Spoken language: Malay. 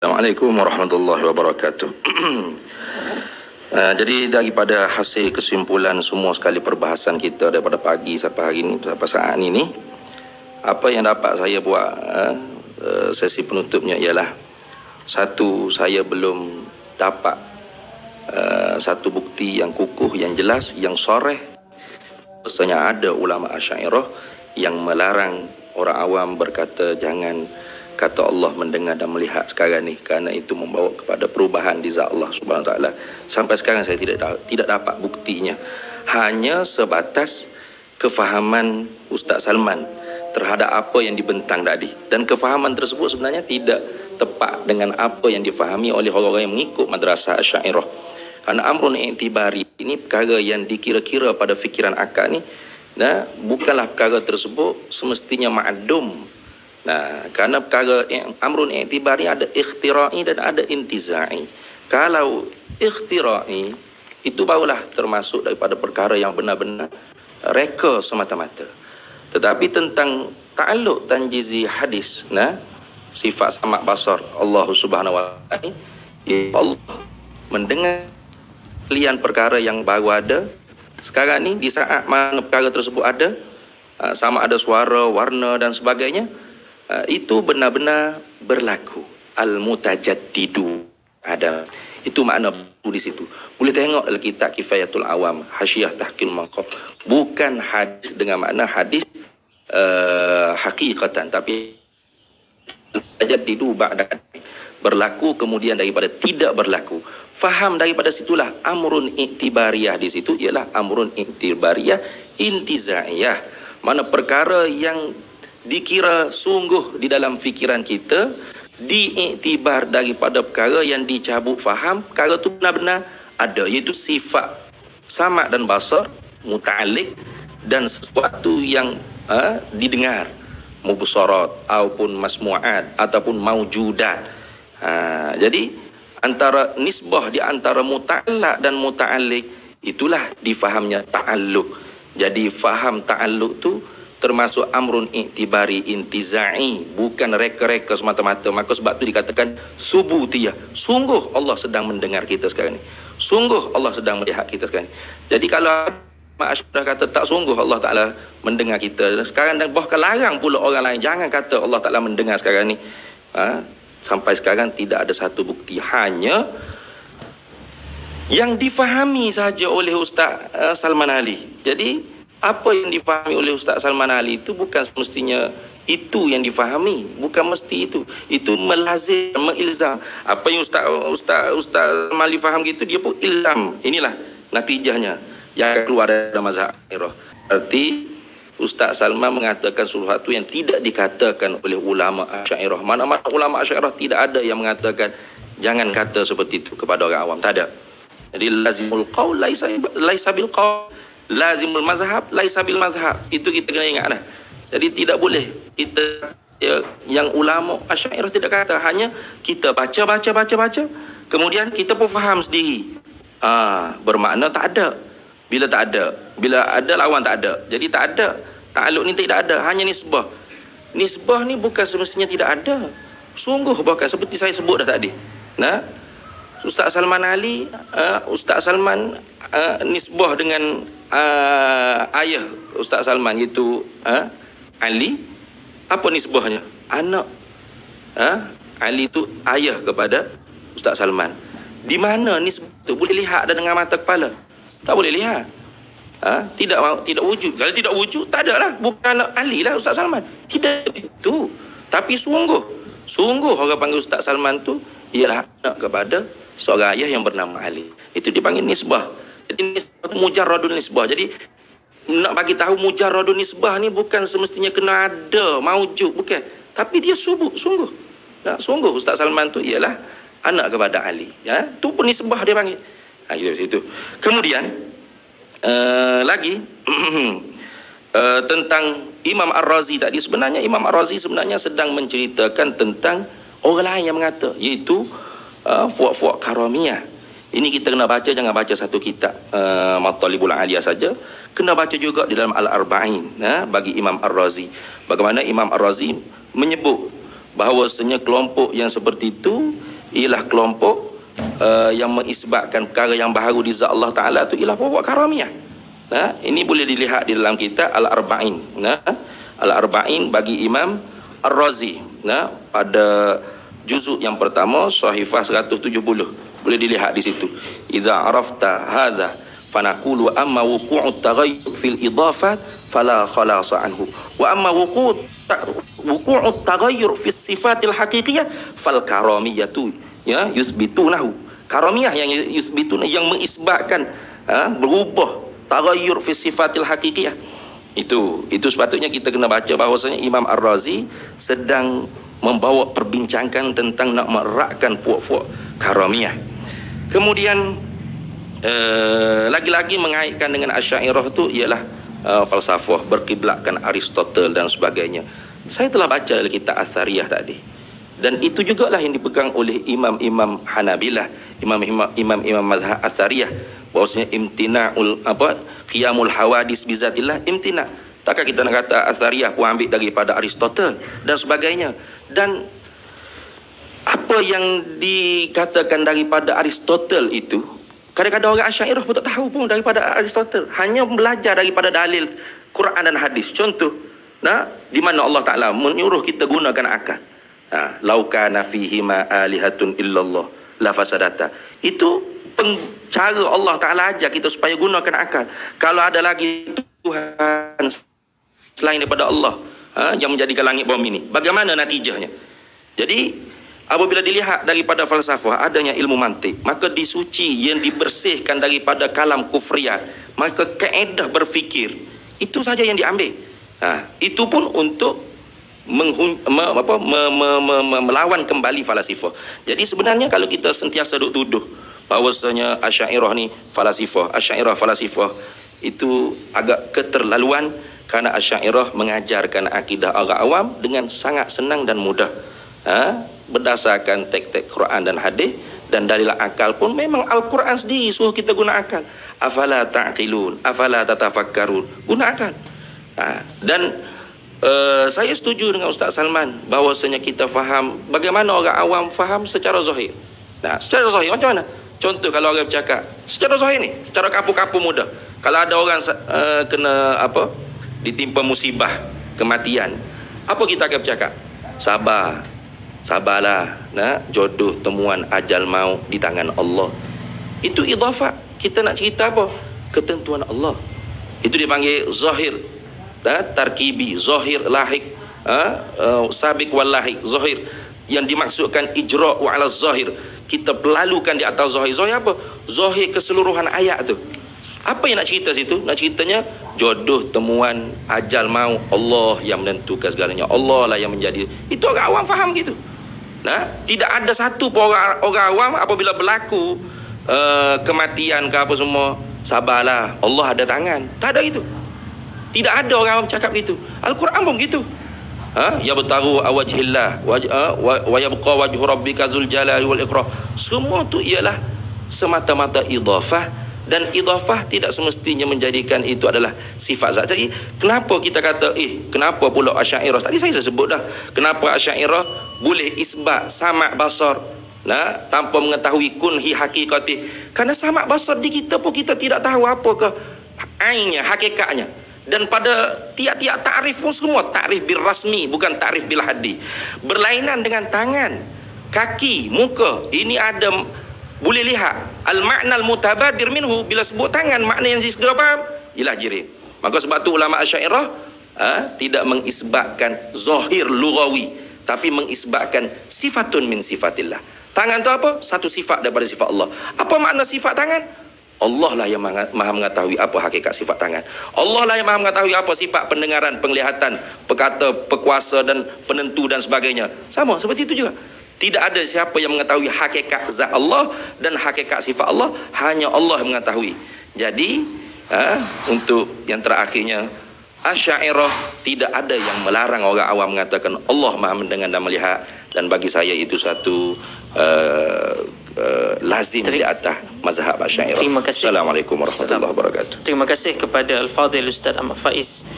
Assalamualaikum warahmatullahi wabarakatuh. Jadi daripada hasil kesimpulan semua sekali perbahasan kita daripada pagi sampai hari ini, sampai saat ini, apa yang dapat saya buat sesi penutupnya ialah, satu, saya belum dapat satu bukti yang kukuh, yang jelas, yang soreh bahasanya ada ulama Asy'ariyah yang melarang orang awam berkata jangan kata Allah mendengar dan melihat sekarang ni, kerana itu membawa kepada perubahan di zat Allah Subhanahu Wa Taala. Sampai sekarang saya tidak dapat buktinya. Hanya sebatas kefahaman Ustaz Salman terhadap apa yang dibentang tadi, dan kefahaman tersebut sebenarnya tidak tepat dengan apa yang difahami oleh orang-orang yang mengikut madrasah Asy'ariyah. Kerana amrun i'tibari ini perkara yang dikira-kira pada fikiran akal ni, bukanlah perkara tersebut semestinya ma'dum. Kerana perkara amrun i'tibari ada ikhtira'i dan ada intiza'i. Kalau ikhtira'i itu barulah termasuk daripada perkara yang benar-benar reka semata-mata. Tetapi tentang ta'alluq tanjizi hadis, sifat samak basar Allah Subhanahu Wa Taala, Allah mendengar kalian perkara yang baru ada sekarang ni, di saat mana perkara tersebut ada, sama ada suara, warna dan sebagainya, itu benar-benar berlaku. Al-mutajaddidu ada. Itu makna di situ. Boleh tengok dalam kitab Kifayatul Awam, Hasyiah Tahqiqul Maqam. Bukan hadis dengan makna hadis hakikatan, tapi mutajaddidu ba'da berlaku kemudian daripada tidak berlaku. Faham daripada situlah amrun iktibariyah di situ ialah amrun iktibariyah intizaiyah. Mana perkara yang dikira sungguh di dalam fikiran kita, diiktibar daripada perkara yang dicabut faham, perkara itu benar-benar ada, iaitu sifat samak dan basar, muta'alliq, dan sesuatu yang didengar, mubsarat ataupun masmu'at ataupun maujudat. Jadi antara nisbah di antara muta'allaq dan muta'alliq itulah difahamnya ta'alluq. Jadi faham ta'alluq tu termasuk amrun i'tibari intiza'i, bukan reka-reka semata-mata. Maka sebab tu dikatakan subutiyah. Sungguh Allah sedang mendengar kita sekarang ni. Sungguh Allah sedang melihat kita sekarang ni. Jadi kalau Asy'ariyah kata tak sungguh Allah Ta'ala mendengar kita sekarang, dan bahkan larang pula orang lain jangan kata Allah Ta'ala mendengar sekarang ni, sampai sekarang tidak ada satu bukti. Hanya yang difahami saja oleh Ustaz Salman Ali. Jadi apa yang difahami oleh Ustaz Salman Ali itu bukan semestinya itu yang difahami, bukan mesti itu. Itu melazim, mengilzam. Apa yang Ustaz Salman Ali faham gitu, dia pun ilzam. Inilah natijahnya yang keluar dari mazhab Asy'ariyah. Berarti Ustaz Salman mengatakan sesuatu yang tidak dikatakan oleh ulama Asy'ariyah. Mana-mana ulama Asy'ariyah tidak ada yang mengatakan jangan kata seperti itu kepada orang awam. Tak ada. Jadi lazimul qaul laisa bil qaul, lazimul mazhab laisa bil mazhab. Itu kita kena ingat dah. Jadi tidak boleh kita yang ulama Asy'ariyah tidak kata, hanya kita baca, kemudian kita pun faham sendiri. Bermakna tak ada. Bila tak ada, bila ada lawan tak ada. Jadi tak ada. Ta'alluq ni tidak ada, hanya nisbah. Nisbah ni bukan semestinya tidak ada. Sungguh bahkan seperti saya sebut dah tadi. Ustaz Salman Ali, Ustaz Salman nisbah dengan ayah Ustaz Salman, iaitu Ali. Apa nisbahnya? Anak. Ali itu ayah kepada Ustaz Salman. Di mana nisbah itu? Boleh lihat dengan mata kepala? Tak boleh lihat. Tidak wujud. Kalau tidak wujud, tak ada lah. Bukan anak Ali lah Ustaz Salman. Tidak itu. Tapi sungguh orang panggil Ustaz Salman tu ialah anak kepada seorang ayah yang bernama Ali. Itu dipanggil nisbah. Jadi nisbah mujarradun nisbah. Jadi nak bagi tahu mujarradun nisbah ni bukan semestinya kena ada, maujud, bukan. Tapi dia sungguh. Sungguh Ustaz Salman tu ialah anak kepada Ali. Tu pun nisbah dia panggil. Itu. Kemudian lagi tentang Imam Ar-Razi tadi. Sebenarnya Imam Ar-Razi sedang menceritakan tentang orang lain yang mengata, iaitu fuak-fuak karamiyah. Ini kita kena baca, jangan baca satu kitab Matalibul Aliyah saja, kena baca juga di dalam Al-Arba'in bagi Imam Ar-Razi. Bagaimana Imam Ar-Razi menyebut bahawasanya kelompok yang seperti itu ialah kelompok yang mengisbatkan perkara yang baharu di zat Allah Ta'ala tu ialah puak karamiyah. Nah, ini boleh dilihat di dalam kitab Al-Arba'in. Nah, Al-Arba'in bagi Imam Ar-Razi. Nah, pada juzuk yang pertama, Sahifah 170. Boleh dilihat di situ. Idza arafta hadza fanaqulu amma wuqu'ut taghayyur fil idafat fala khalasa anhu wa amma wuqu'ut taghayyur fis sifatil haqiqiyah fal karamiyatu ya yusbitunahu. Karamiyah yang yusbituna, yang mengisbatkan berubah taghayyur fis sifatil haqiqiyah. Itu sepatutnya kita kena baca bahawasanya Imam Ar-Razi sedang membawa perbincangan tentang nak merakkan puak-puak karamiyah. Kemudian lagi-lagi mengaitkan dengan Asy'ariyah tu ialah falsafah berkiblatkan Aristotle dan sebagainya. Saya telah baca kitab Athariyah tadi, dan itu jugalah yang dipegang oleh imam-imam Hanabilah, imam-imam mazhab Athariyah, bahwasanya imtina'ul qiyamul hawadis bizatillah imtina'. Takkan kita nak kata Athariyah pun ambil daripada Aristotle dan sebagainya. Dan apa yang dikatakan daripada Aristotle itu, kadang-kadang orang Asy'ariyah pun tak tahu pun daripada Aristotle, hanya belajar daripada dalil Quran dan hadis. Contoh, di mana Allah Ta'ala menyuruh kita gunakan akal. Lau kana fihi ma alihatun illallah la fasadata. Itu cara Allah Ta'ala ajar kita supaya gunakan akal. Kalau ada lagi Tuhan selain daripada Allah yang menjadikan langit bumi ini, bagaimana natijahnya? Jadi apabila dilihat daripada falsafah adanya ilmu mantik, maka disuci yang dibersihkan daripada kalam kufriyat, maka kaedah berfikir itu saja yang diambil. Itu pun untuk melawan kembali falasifah. Jadi sebenarnya kalau kita sentiasa duk tuduh bahawasanya Asy'ariyah ni falasifah, Asy'ariyah falasifah, itu agak keterlaluan, kerana Asy'ariyah mengajarkan akidah orang awam dengan sangat senang dan mudah, berdasarkan teks-teks Quran dan hadis, dan dalil akal pun memang Al-Quran sendiri suruh kita guna akal. Afala ta'qilun, afala tatafakkarun, guna akal. Dan saya setuju dengan Ustaz Salman bahawasanya kita faham bagaimana orang awam faham secara zahir. Secara zahir macam mana? Contoh, kalau orang bercakap secara zahir ni, secara kapu-kapu mudah, kalau ada orang kena ditimpa musibah kematian, apa kita akan bercakap? Sabarlah, jodoh temuan ajal maut di tangan Allah. Itu idafah. Kita nak cerita apa? Ketentuan Allah. Itu dipanggil zahir, tarkibi, zahir lahik, sabiq wal lahik. Zahir yang dimaksudkan ijra' wa ala zahir, kita pelalukan di atas zahir. Zahir apa? Zahir keseluruhan ayat tu. Apa yang nak cerita situ? Nak ceritanya jodoh temuan ajal maut, Allah yang menentukan segalanya, Allah lah yang menjadi. Itu orang awam faham gitu. Tidak ada satu pun orang awam apabila berlaku kematian ke apa semua, sabarlah, Allah ada tangan. Tak ada gitu. Tidak ada orang awam cakap gitu. Al-Quran pun gitu. Yabtaru awajhillah wa yabqa wajhu rabbika dzul jalali wal ikram. Semua tu ialah semata-mata idafah, dan idafah tidak semestinya menjadikan itu adalah sifat zat. Jadi kenapa kita kata kenapa pula Asy'ariyah, tadi saya sebut dah, kenapa Asy'ariyah boleh isbat sama' basar tanpa mengetahui kunhi hakikati? Karena sama' basar di kita pun kita tidak tahu apakah ainnya, hakikatnya. Dan pada tiap-tiap takrif pun semua takrif bil rasmi, bukan takrif bil haddi. Berlainan dengan tangan, kaki, muka. Ini ada boleh lihat al-makna al-mutabadir minhu. Bila sebut tangan, makna yang disegera faham ialah jirim. Maka sebab tu ulama Asy'ariyah tidak mengisbatkan zahir lughawi, tapi mengisbatkan sifatun min sifatillah. Tangan tu apa? Satu sifat daripada sifat Allah. Apa makna sifat tangan? Allah lah yang maha mengetahui apa hakikat sifat tangan. Allah lah yang maha mengetahui apa sifat pendengaran, penglihatan, perkata, pekuasa dan penentu dan sebagainya. Sama seperti itu juga. Tidak ada siapa yang mengetahui hakikat zat Allah dan hakikat sifat Allah, hanya Allah mengetahui. Jadi untuk yang terakhirnya, Asy'ariyah tidak ada yang melarang orang awam mengatakan Allah maha mendengar dan melihat, dan bagi saya itu satu lazim di atas mazhab Asy'ariyah. Terima kasih. Assalamualaikum warahmatullahi wabarakatuh. Terima kasih kepada Al-Fadhil Ustaz Ahmad Faiz.